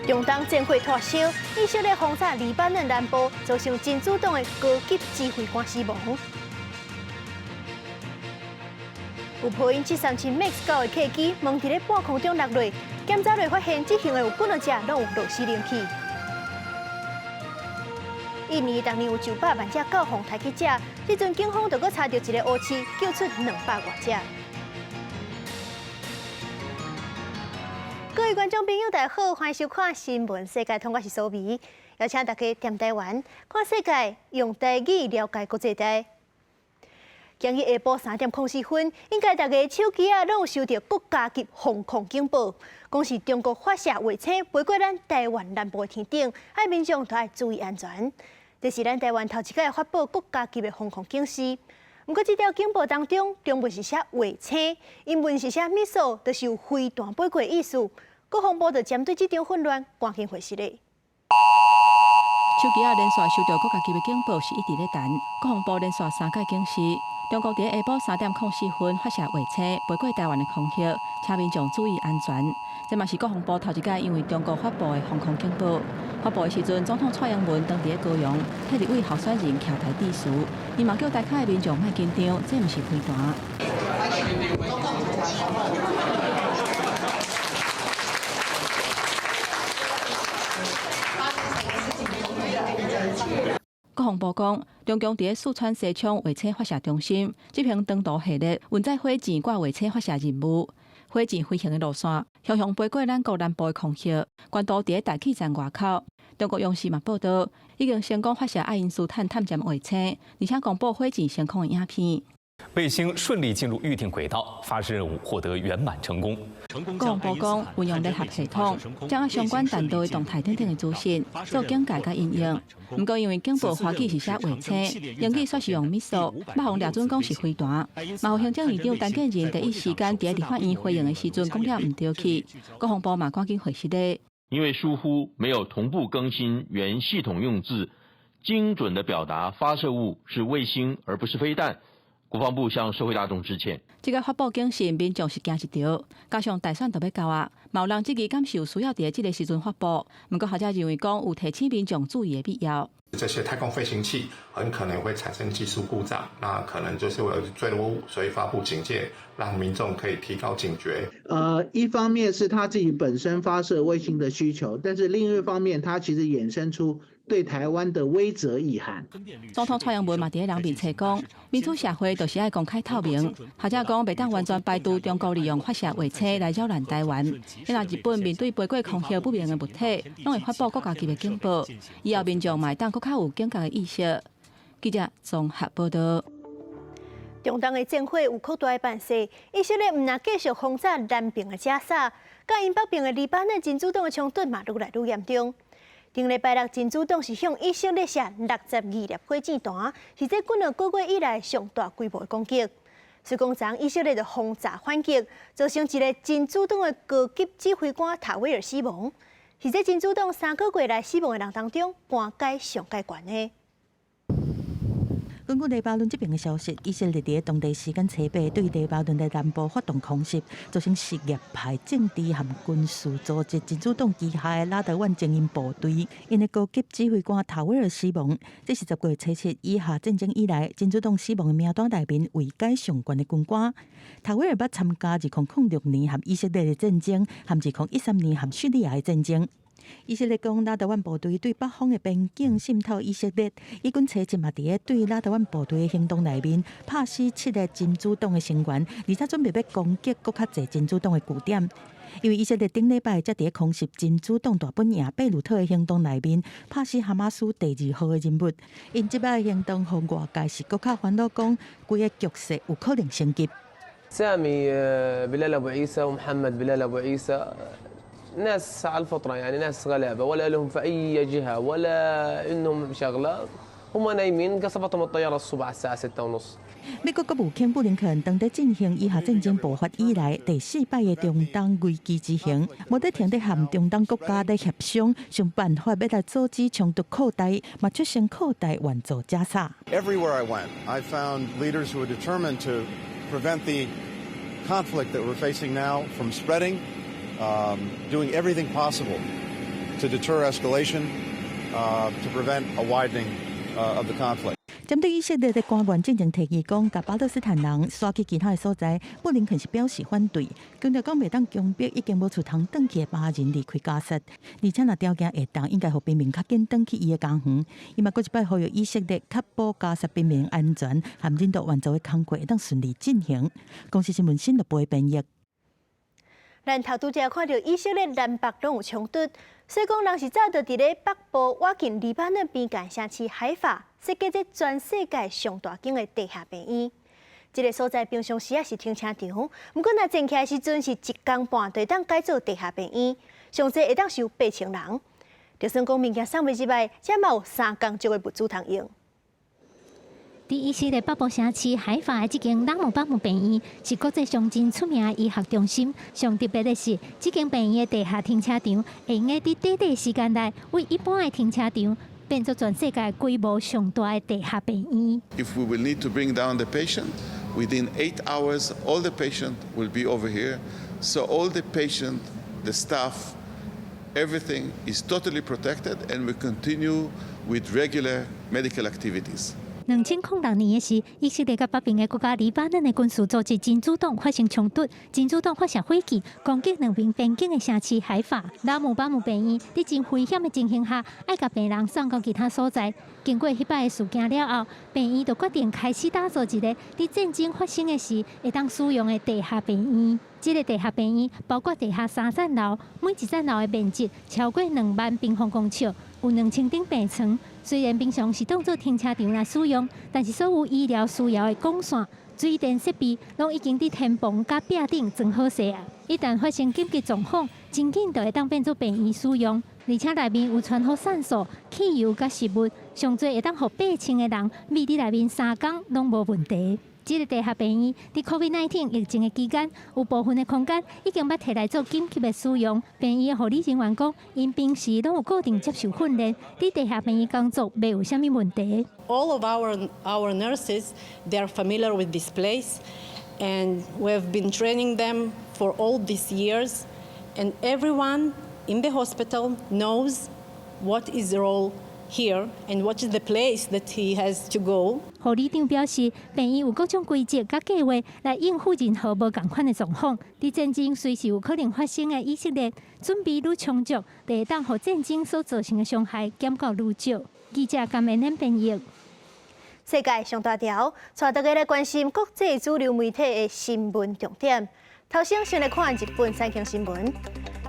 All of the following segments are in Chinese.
中东战火脱烧，以色列轰炸黎巴嫩南部，造成真主党的高级指挥官死亡。有波音737 MAX 9的客机，问伫咧半空中落落，检查落发现这型的有几多只拢有螺丝冷气。印尼当年有900万只狗防台去食，这阵警方就搁查到一个乌刺，救出200多只。各位观众朋友，大家好，欢迎收看《新闻世界》，我是苏眉，邀请大家踮台湾看世界，用台语了解国际大。今日下晡3:04分，应该大家手机拢有收到国家级防空警报，讲是中国发射卫星飞过咱台湾南部的天顶，爱民众都要注意安全。这是咱台湾头一届发布国家级的防空警示。不过，这条警报当中，中文是写卫星，英文是写 missile， 就是有飞弹飞过的意思。国防部就针对这场混乱，赶紧回息咧。手机连续收到国家级的警报，是一直咧等。国防部连续3届警示，中国伫下晡3:04分发射卫星飞过台湾的空隙，请民众注意安全。这嘛是国防部头一届因为中国发布的防空警报。发布的时阵，总统蔡英文当伫高雄，替一位候选人徛台致辞，伊嘛叫台下的民众莫紧张，这毋是飞弹。国防部讲，中共伫四川西昌卫星发射中心执行长途系列运载火箭挂卫星发射任务。火箭飞行的路线向向飞过咱国南部的空隙，关渡伫大气层外口。中国央视嘛报道，已经成功发射爱因斯坦探测卫星，而且公布火箭升空的影片。卫星顺利进入预定轨道，发射任务获得圆满成功。国防部讲，运用联合系统，掌握相关弹道的动态等等的资讯，做警戒甲应用。不过因为警报花语是写卫星，英语却是用 missile， 北方掠准讲是飞弹。嘛有行政院长陈建仁第一时间伫立法院回应的时阵讲了唔对去，国防部嘛赶紧回息咧。因为疏忽没有同步更新原系统用字，精准的表达发射物是卫星而不是飞弹。国防部向社会大众致歉。这个发布警示，民众是惊一跳，加上大选就要到啊，嘛有人质疑敢是有需要伫这个时阵发布。不过学者认为讲有提醒民众注意的必要。这些太空飞行器很可能会产生技术故障，那可能就是为了坠落物，所以发布警戒，让民众可以提高警觉。一方面是他自己本身发射卫星的需求，但是另一方面，它其实衍生出对台湾的威慑意涵。总统蔡英文嘛伫人面前讲，民主社会就是爱公开透明。学者讲，袂当完全排除中国利用发射卫星来扰乱台湾。因为日本面对飞过空隙不明的物体，拢会发布国家级的警报，以后民众嘛会当较有警觉的意识。记者综合报道。中东的战火有扩大的办势，以色列唔但继续轰炸南边的加沙，甲因北边的黎巴嫩真主党的冲突嘛愈来愈严重。顶礼拜六，真主党是向以色列射62粒火箭弹，是这几两个月以来上大规模的攻击。虽讲昨以色列的轰炸反击，造成一个真主党的高级指挥官塔维尔死亡，是这真主党3个月来死亡的人当中官阶上阶悬的。根据黎巴嫩这边的消息，以色列伫当地时间初八对黎巴嫩的南部发动空袭，造成什叶派政治和军事组织真主党旗下的拉德万精英部队，因的高级指挥官塔维尔死亡。这是10月初7以下战争以来真主党死亡的名单内面位阶上悬的军官。塔维尔捌参加2006年和以色列的战争，和2013年和叙利亚的战争。以色列讲，拉德万部队对北方的边境渗透以色列，以军初7嘛伫对拉德万部队的行动内面，拍死7个真主党的成员，而且准备要攻击更较侪真主党的据点。因为以色列顶礼拜才伫空袭真主党大本营贝鲁特的行动内面，拍死哈马斯第2号的人物。因即摆的行动，互外界是更较烦恼，讲规个局势有可能升级。سامي بلال أبو عيسى ومحمد بلال أبو عيسى ناس على الفطرة يعني ناس غلابة ولا لهم في أي جهة ولا إنهم شغلة هم نايمين قصفتهم الطيارة الصبح الساعة 6:30。美国国务卿布林肯当在进行以下战争爆发以来第4摆的中东危机之行，无得停在和中东国家来协商，想办法要来阻止冲突扩大，嘛出现扩大援助加沙。Everywhere I went, I found leaders who were determined to prevent the conflict that we're facing now from spreading, doing everything possible to deter escalation, to prevent a widening of the conflict. 针对以色列的官员正提议讲，甲巴勒斯坦人刷去其他的所在，布林肯是表示反对，强调讲袂当强迫已经无出通转去的巴人离开加沙，而且若条件会当，应该互平民较紧转去伊的家园。伊嘛，佫一摆呼吁以色列确保加沙平民安全，含人道援助的工作会当顺利进行。公司新闻新闻部编译。咱头拄则看到以色列南北拢有冲突，所以讲人是早就伫咧北部挖近黎巴嫩边界城市海法，设计这全世界上大间的地下病院。这个所在平常时也是停车场，不过若建起来时阵是1工半就当改做地下病院，上济会当收8,000人。就算讲物件送袂入来，才嘛有3工就会物资通用。伫以色列北部城市海法的这间拉姆巴姆病院是国际上真出名的医学中心。上特别的是，这间病院的地下停车场会用伫短短时间内，为一般的停车场变作全世界规模上大的地下病院。If we will need to bring down the patient, within 8 hours, all the patient will be over here. So all the patient, the staff, everything is totally protected, and we continue with regular medical activities. 2006年的时，以色列甲北边的国家黎巴嫩的军事组织真主党发生冲突，真主党发射火箭攻击两边边境的城市海法。拉姆巴姆病院伫真危险的情形下，爱甲病人送到其他所在。经过迄摆的事件了后，病院就决定开始打造一个伫战争发生的时会当使用的地下病院。这个地下病院包括地下3层楼，每一层楼的面积超过2万平方公尺，有2000顶病床。虽然平常是当作停车场来使用，但是所有医疗需要的管线、水电设备，拢已经伫天棚甲壁顶装好势啊。一旦发生紧急状况，真紧就会当变做病院使用，而且内面有传好酸素、汽油甲食物，上侪会当互8,000个人秘伫内面3工拢无问题。这个地下病院伫 COVID-19 疫情的期间，有部分的空间已经捌摕来做紧急的使用。病院的护理人员讲，因平时拢有固定接受训练，伫地下病院工作袂有啥物问题。All of our nurses, they are familiar with this place, and we have been training them for all these years. And everyone in the hospital knows what is their role here and what is the place that he has to go. 护理长表示，病院有各种规则甲计划来应付任何无共款的状况。伫战争随时有可能发生的以色列，准备愈充足，就会当互战争所造成的伤害减到愈少。记者甘延年编译。世界上大条，带大家来关心国际主流媒体的新闻重点。头先先来看日本三型新闻。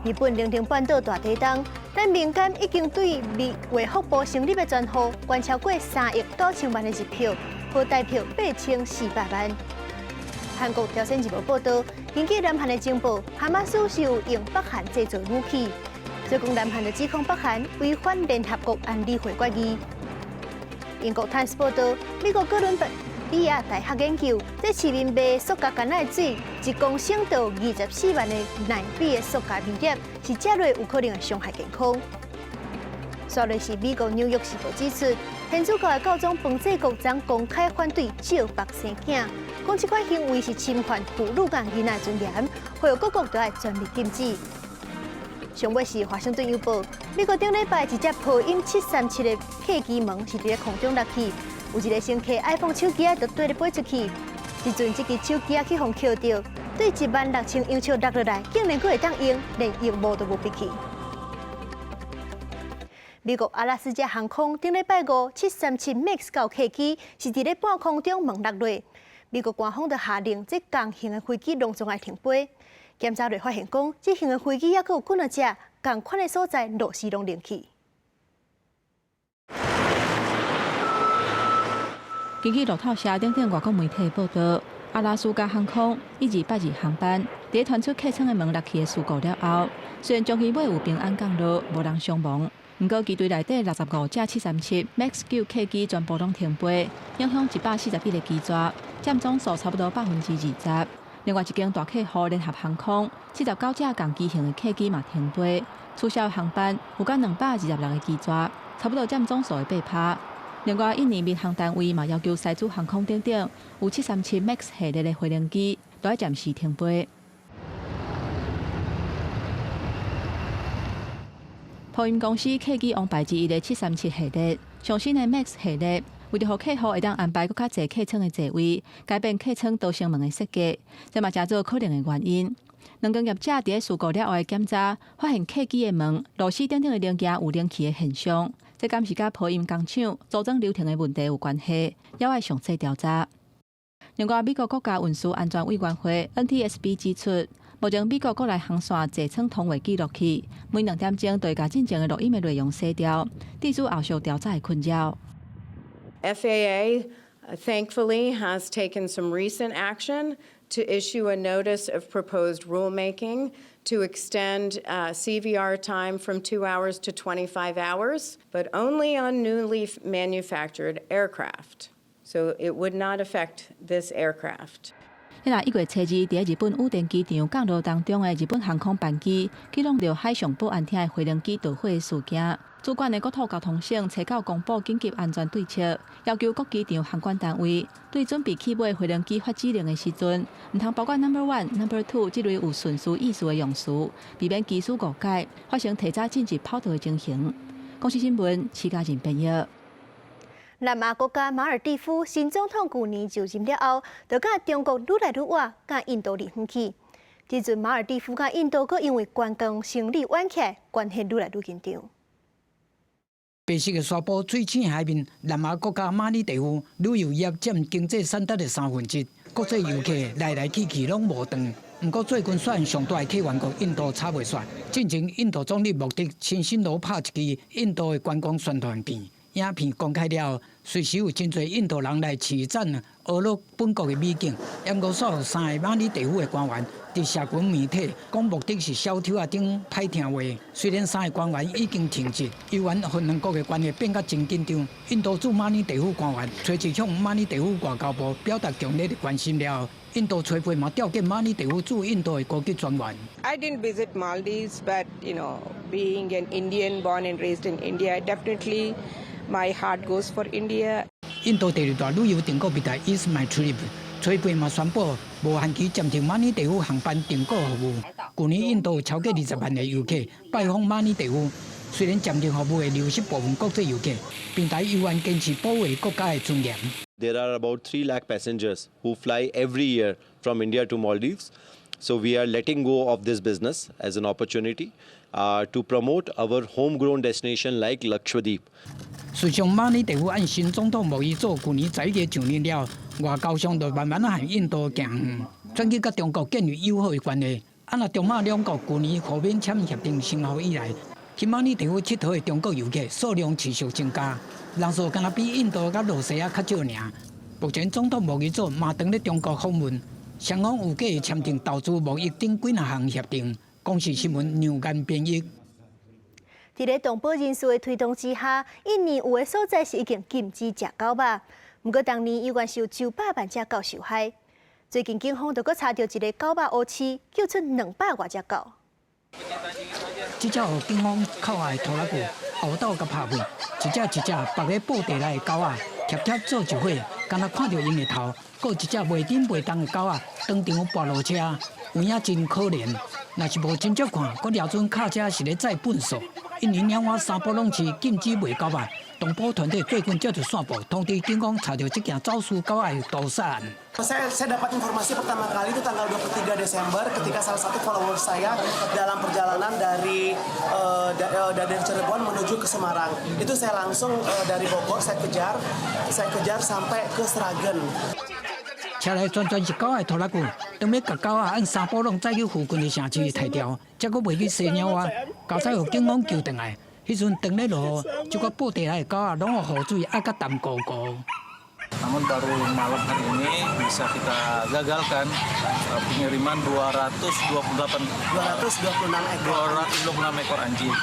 日本凌晨半岛大地震，咱民间已经对卫福部成立的专户捐超过3亿多千万的日票，可代表8400万。韩国朝鲜日报报道，根据南韩的情报，哈马斯是有用北韩制造武器，所以讲南韩就指控北韩违反联合国安理会决议。英国《Times》报道，美国哥伦比亚大学研究，这市面卖塑胶干奶水，一公升到24万的奶比的塑胶微粒，是食落有可能会伤害健康。刷落是美国《纽约时报》指出，天主教的教宗彭济国将公开反对照白生囝，讲这款行为是侵犯妇女甲囡仔尊严，呼吁各国都要全力禁止。上尾是《华盛顿邮报》，美国顶礼拜一只波音737的客机门是伫咧空中落去。有一个乘客 iPhone 手机就对咧飞出去，时阵这支手机去互扣着，对16000英尺落落来，竟然佫会当用，连荧幕都无闭去。美国阿拉斯加航空顶礼拜5 737 MAX 9客机是伫咧半空中问落落，美国官方就下令这同型的飞机隆重来停飞。检查队发现讲，这型的飞机也佫有几多只同款的所在落时拢冷去。根据路透社等等外国媒体报道，阿拉斯加航空以282航班在传出客舱的门落去的事故了后，虽然将机尾有平安降落，无人伤亡，不过机队内底65架737 MAX 9客机全部拢停飞，影响141个机组，占总数差不多20%。另外一间大客户联合航空79架共机型的客机嘛停飞，取消航班有甲226个机组，差不多占总数的8%。另外，印尼民航单位嘛要求西主航空等等有737 MAX 系列的飞行机都要暂时停飞。波音公司客机王牌之一的737系列，上新的 Max 系列，为了让客户会当安排更较侪客舱的座位，改变客舱导乘门的设计，这嘛真做可能的原因。两间业者伫事故了后的检查，发现客机的门、螺丝等等的零件有冷气的现象，这敢是甲波音工厂组装流程的问题有关系，要爱详细调查。另外，美国国家运输安全委员会 NTSB 指出。目前，美国国内航线座舱通话记录器每2点钟都会把进前的录音的内容洗掉，地主后续调查的困扰。FAA thankfully has taken some recent action to issue a notice of proposed rulemaking to extend CVR time from 2 hours to 25 hours, but only on newly manufactured aircraft. So it would not affect this aircraft. 1月初2，伫日本羽田机场降落当中的日本航空班机，记录到海上保安厅的飞行机导火的事件。主管的国土交通省查到公布紧急安全对策，要求各机场航管单位对准备起飞飞行机发指令的时阵，唔通包括 No. 1、No. 2这类有顺序意思的用词，避免机师误解，发生提早进入跑道的情形。公司新闻，徐家仁编译。南亚国家马尔地夫新总统去年就任了后，就甲中国愈来愈远，甲印度离远去。即阵马尔地夫甲印度佫因为观光生理弯起来，关系愈来愈紧张。白色的沙坡最浅海面，南亚国家马尔地夫旅游业占经济产值的1/3，国际游客来来去去拢无断。不过最近选上大的客源国印度差袂煞，进前印度总理莫迪亲身落拍一支印度的观光宣传片。影片公开了后，随时有真侪印度人来取赞俄罗本国的美景。不过，所有3个马尔地夫的官员伫社群媒体讲目的是小丑啊顶歹听话。虽然3个官员已经停职，由于分两国的关系变甲真紧张，印度驻马尔地夫官员随即向马尔地夫外交部表达强烈的关心了后，印度吹背嘛调见马尔地夫驻印度的高级专员。I didn't visit Maldives, but being an Indian, born and raised in India, definitely. My heart goes for India. 印度第2大旅游订购平台 Is My Trip， 崔培嘛宣布无限期暂停马尔地夫航班订购服务。去年印度有超过20万的游客拜访马尔地夫，虽然暂停服务会流失部分国际游客，平台依然坚持保卫国家的尊严。There are about 3 lakh passengers who fly every year from India to Maldives. So we are letting go of this business as an opportunity to promote our homegrown destination like Lakshadweep. 事实上，马尔地夫按新总统莫伊佐去年11月上任了，外交上就慢慢和印度行远，转去甲中国建立友好的关系。若中马两国去年互免签协定生效以来，去马尔地夫佚佗的中国游客数量持续增加，人数敢若比印度甲罗西亚较少尔。目前总统莫伊佐嘛当咧中国访问，双方有计签订投资贸易等几项协定。公视新闻杨岩编译。伫咧动保人士的推动之下，印尼有的所在是已经禁止食狗肉，不过当年依然是有900万只狗受害。最近警方就搁查到一个狗肉乌市，救出200多只狗。这只互警方扣下的拖拉机，后斗甲拍背，一只绑在布袋内的狗仔，贴贴做一伙，敢若看到因的头，搁一只袂顶袂动的狗仔，当场跋落车，有影真可怜。若是无真足看，搁瞄准卡车是咧载粪扫。印尼鸟瓦三波拢市禁止卖狗肉，动保团队最近接到线报，通知警方查到这件走私狗仔的毒杀案。Saya dapat informasi pertama kali itu tanggal 23 Desember ketika salah satu follower saya dalam perjalanan dari Cirebon menuju ke Semarang. Itu saya langsung dari Bogor saya kejar sampai ke Sragen. 车内全是狗仔拖拉机，当要甲狗仔按3波浪载去附近的城市提掉，才阁袂去西鸟啊，交仔互警方救回来。迄阵长咧落雨，这个布袋内的狗仔拢有雨水爱甲淡糊糊。Namun baru malam hari ini bisa kita gagalkan pengiriman 226 ekor anjing.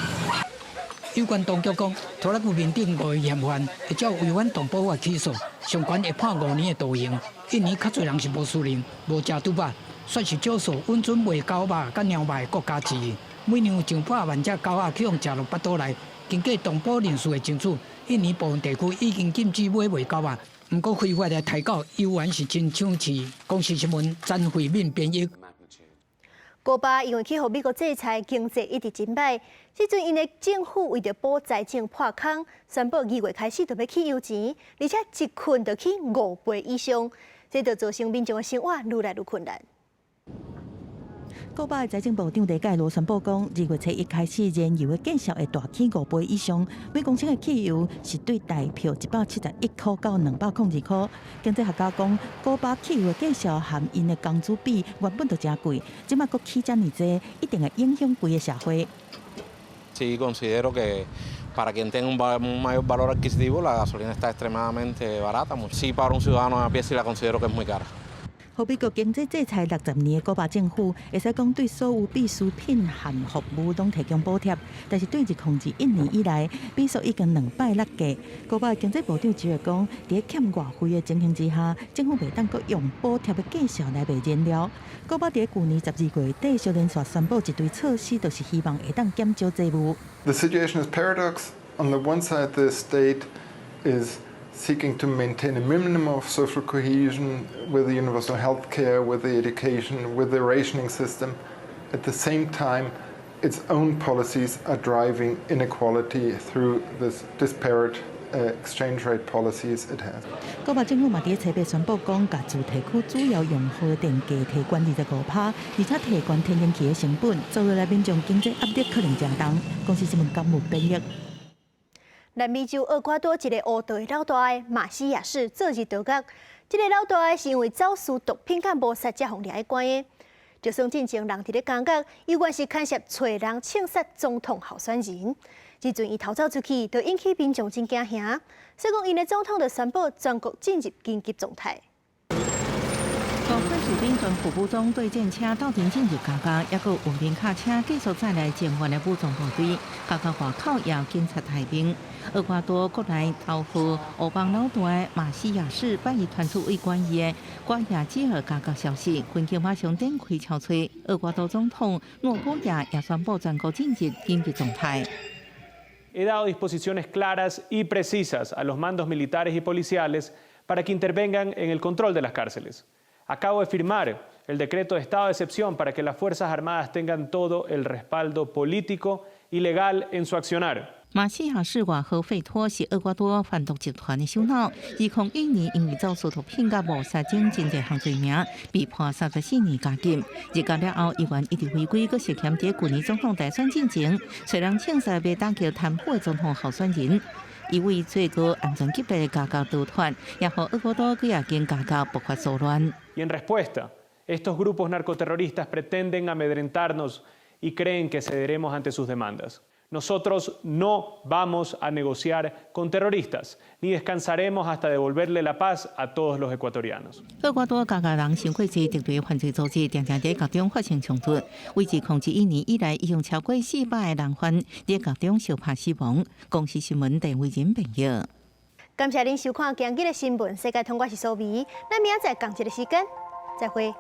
有关当局讲，拖拉机面顶5个嫌犯会照违反动保法起诉，上悬会判5年的徒刑。印尼较侪人是无私人、无食毒肉，算是少数稳准卖狗肉甲猫肉的国家之一。每年有100万只狗仔去用食落腹肚内。经过动保人士的争取，印尼部分地区已经禁止买卖狗肉。不过非法的抬狗依然是真抢市。公视新闻詹慧敏编译。古巴因为去互美国制裁，经济一直真歹。即阵因的政府为着补财政破空，宣布2月开始就要去油钱，而且一困就去5倍以上，这就造成民众的生活愈来愈困难。古巴的财政部长雷盖罗宣布讲，2月初一开始，燃油的价格会大起5倍以上，每公升的汽油是对代票171块到202块。经济学家讲，古巴汽油的价格含因的工资比原本就真贵，即马佫起这么济，一定会影响规个社会。Sí, considero que para quien tenga un mayor valor adquisitivo, la gasolina está extremadamente barata. Sí, para un ciudadano a pie sí la considero que es muy cara. 互美国经济制裁60年的古巴政府，会使讲对所有必需品和服务拢提供补贴，但是对1年以来，比数已经200价。古巴的经济部长只会讲，在欠外汇的情形之下，政府袂当阁用补贴的价格来卖燃料。古巴在去年12月底，小连续宣布一堆措施，就是希望会当减少债务。The situation is paradox. On the one side, the state is seeking to maintain a minimum of social cohesion with the universal health care, with the education, with the rationing system. At the same time, its own policies are driving inequality through this disparate exchange rate policies it has. 古巴政府嘛伫7月宣布讲，甲主题区主要用户电价提悬25%，而且提悬天然气的成本，做落来民众经济压力可能真重。公司新闻节目编译。南美洲厄瓜多一个乌道老大的马西亚市昨日逃狱，这个老大是因为走私毒品甲谋杀才互抓去关的。就算进前人伫咧感觉，伊原是牵涉找人枪杀总统候选人。即阵伊逃走出去，就引起民众真惊吓，所以讲因的总统就宣布全国进入紧急状态。高快士兵全副武装对战车斗阵进入加加，也有无人卡车继续载来前援的武装部队。加加外口也有警察排兵。厄瓜多国内头号乌帮老大马西亚市拜日传出为关于的关亚基尔加加消息，军警马上展开敲吹。厄瓜多总统诺布亚也宣布全国进入紧急状态。He dado disposiciones claras y precisas a los mandos militares y policiales para que intervengan en el control de las cárceles. Acabo de firmar el decreto de estado de excepción para que las Fuerzas Armadas tengan todo el respaldo político y legal en su accionar. 马西亚市外号费托是厄瓜多贩毒集团的首脑，2001年因为走私毒品甲谋杀等真侪项罪名，被判34年监禁。入监了后，伊原一直违规，佮涉嫌伫去年总统大选进前，找人枪杀被打击贪腐的总统候选人。伊为最高安全级别的加加逃脱，也互厄瓜多佮也跟加加爆发骚乱。Y en respuesta, estos grupos narcoterroristas pretenden amedrentarnos y creen que cederemos ante sus demandas. Nosotros no vamos a negociar con terroristas, ni descansaremos hasta devolverle la paz a todos los ecuatorianos. 厄瓜多加加人伤过济敌对犯罪组织，常常在各中发生冲突。为自控制1年以来，已经超过400个人犯在各中相拍死亡。公司新闻陈伟仁报道。感谢您收看今日的新闻，世界通我是苏眉，咱明仔载同一个时间再会。